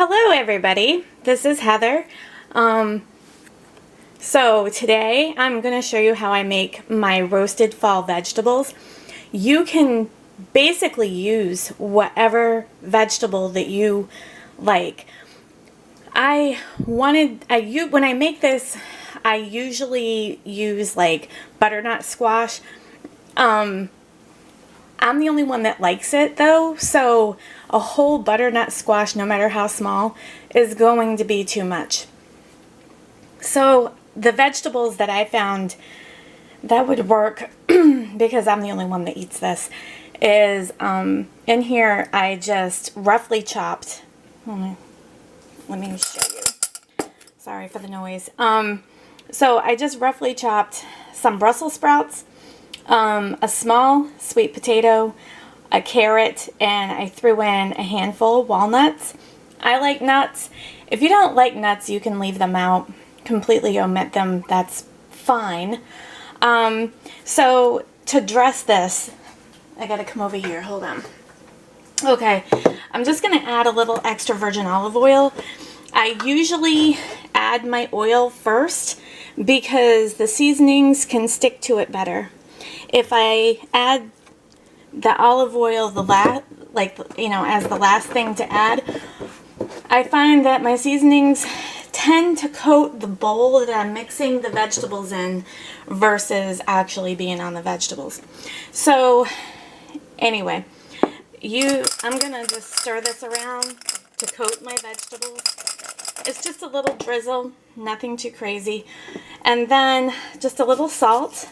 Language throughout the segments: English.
Hello everybody, this is Heather. So today I'm going to show you how I make my roasted fall vegetables. You can basically use whatever vegetable that you like. When I make this, I usually use like butternut squash. I'm the only one that likes it though, so a whole butternut squash, no matter how small, is going to be too much. So the vegetables that I found that would work, because I'm the only one that eats this, is in here I just roughly chopped, let me show you, sorry for the noise. So I just roughly chopped some Brussels sprouts, a small sweet potato, a carrot, and I threw in a handful of walnuts. I like nuts. If you don't like nuts, you can leave them out, completely omit them, that's fine. So to dress this, I gotta come over here, hold on. Okay, I'm just gonna add a little extra virgin olive oil. I usually add my oil first because the seasonings can stick to it better. If I add the olive oil as the last thing to add, I find that my seasonings tend to coat the bowl that I'm mixing the vegetables in versus actually being on the vegetables. So anyway, I'm gonna just stir this around to coat my vegetables. It's just a little drizzle, nothing too crazy, and then just a little salt.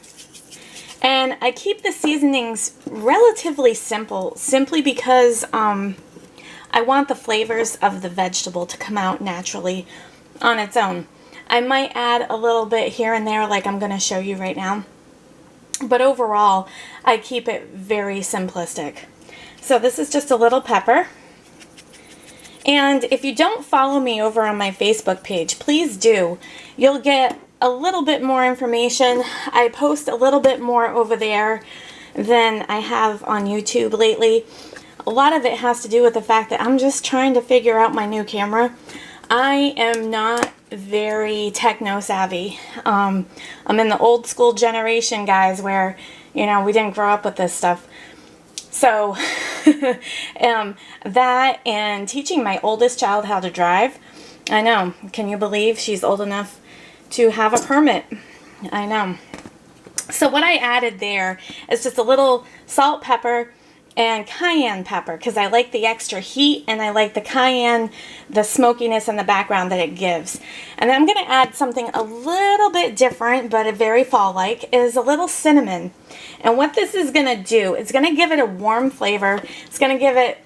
And I keep the seasonings relatively simple, simply because I want the flavors of the vegetable to come out naturally on its own. I might add a little bit here and there like I'm going to show you right now, but overall I keep it very simplistic. So this is just a little pepper. And if you don't follow me over on my Facebook page, please do. You'll get a little bit more information. I post a little bit more over there than I have on YouTube lately. A lot of it has to do with the fact that I'm just trying to figure out my new camera. I am not very techno savvy. I'm in the old school generation, guys, where, we didn't grow up with this stuff. So that and teaching my oldest child how to drive. I know, can you believe she's old enough to have a permit? I know. So what I added there is just a little salt, pepper, and cayenne pepper, because I like the extra heat and I like the cayenne, the smokiness in the background that it gives. And then I'm going to add something a little bit different, but a very fall-like, is a little cinnamon. And what this is going to do, it's going to give it a warm flavor. It's going to give it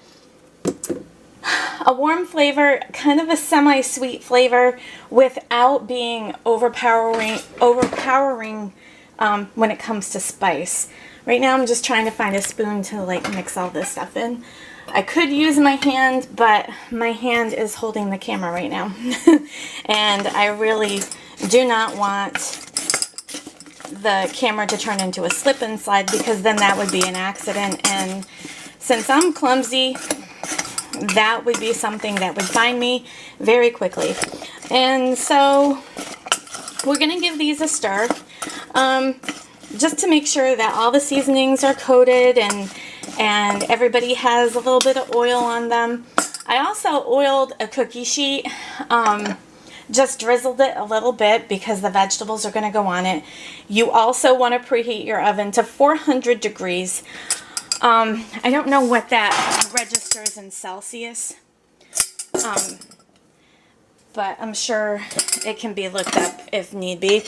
a warm flavor, kind of a semi-sweet flavor, without being overpowering when it comes to spice. Right now I'm just trying to find a spoon to mix all this stuff in. I could use my hand, but my hand is holding the camera right now. And I really do not want the camera to turn into a slip and slide, because then that would be an accident. And since I'm clumsy, that would be something that would find me very quickly. And so we're going to give these a stir, just to make sure that all the seasonings are coated and everybody has a little bit of oil on them. I also oiled a cookie sheet, just drizzled it a little bit because the vegetables are going to go on it. You also want to preheat your oven to 400 degrees. I don't know what that registers in Celsius, but I'm sure it can be looked up if need be.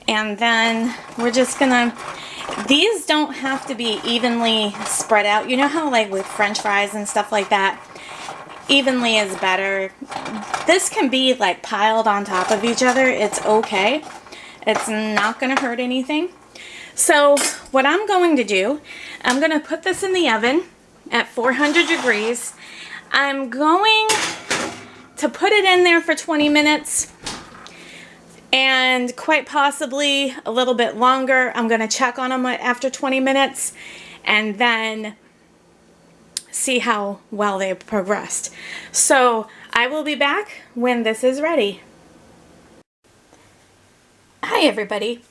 And then we're just gonna, these don't have to be evenly spread out. You know how with French fries and stuff like that, evenly is better. This can be piled on top of each other. It's okay. It's not gonna hurt anything. So what I'm going to do, I'm going to put this in the oven at 400 degrees. I'm going to put it in there for 20 minutes and quite possibly a little bit longer. I'm going to check on them after 20 minutes and then see how well they progressed. So I will be back when this is ready. Hi everybody.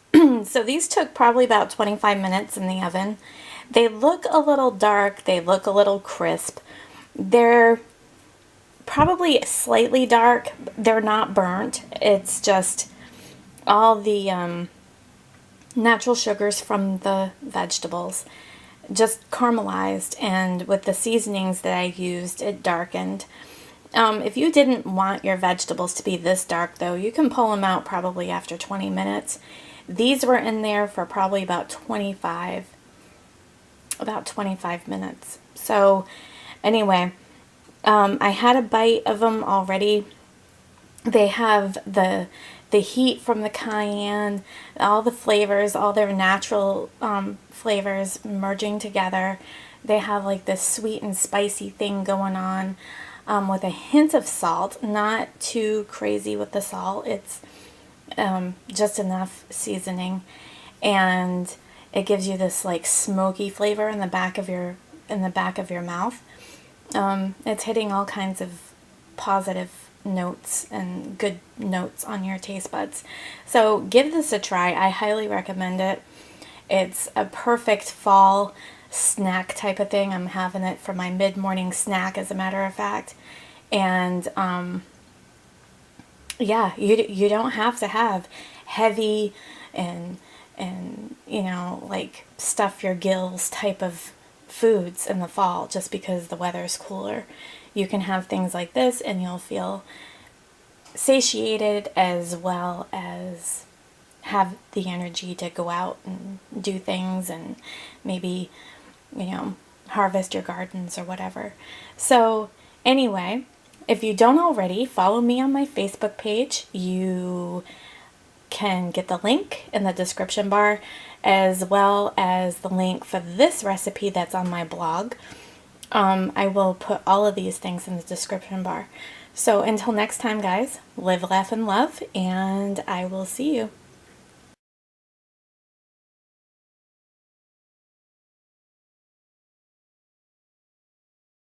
So these took probably about 25 minutes in the oven. They look a little dark, they look a little crisp. They're probably slightly dark. They're not burnt. It's just all the natural sugars from the vegetables just caramelized, and with the seasonings that I used, it darkened. If you didn't want your vegetables to be this dark though, you can pull them out probably after 20 minutes. These were in there for probably about 25 minutes. So anyway, I had a bite of them already. They have the heat from the cayenne, all the flavors, all their natural flavors merging together. They have like this sweet and spicy thing going on with a hint of salt, not too crazy with the salt. It's just enough seasoning, and it gives you this like smoky flavor in the back of your mouth. It's hitting all kinds of positive notes and good notes on your taste buds. So give this a try. I highly recommend it. It's a perfect fall snack type of thing. I'm having it for my mid-morning snack, as a matter of fact. And yeah, you don't have to have heavy and you know, like stuff your gills type of foods in the fall just because the weather's cooler. You can have things like this and you'll feel satiated, as well as have the energy to go out and do things and maybe, you know, harvest your gardens or whatever. So anyway, if you don't already, follow me on my Facebook page. You can get the link in the description bar, as well as the link for this recipe that's on my blog. I will put all of these things in the description bar. So until next time, guys, live, laugh, and love, and I will see you.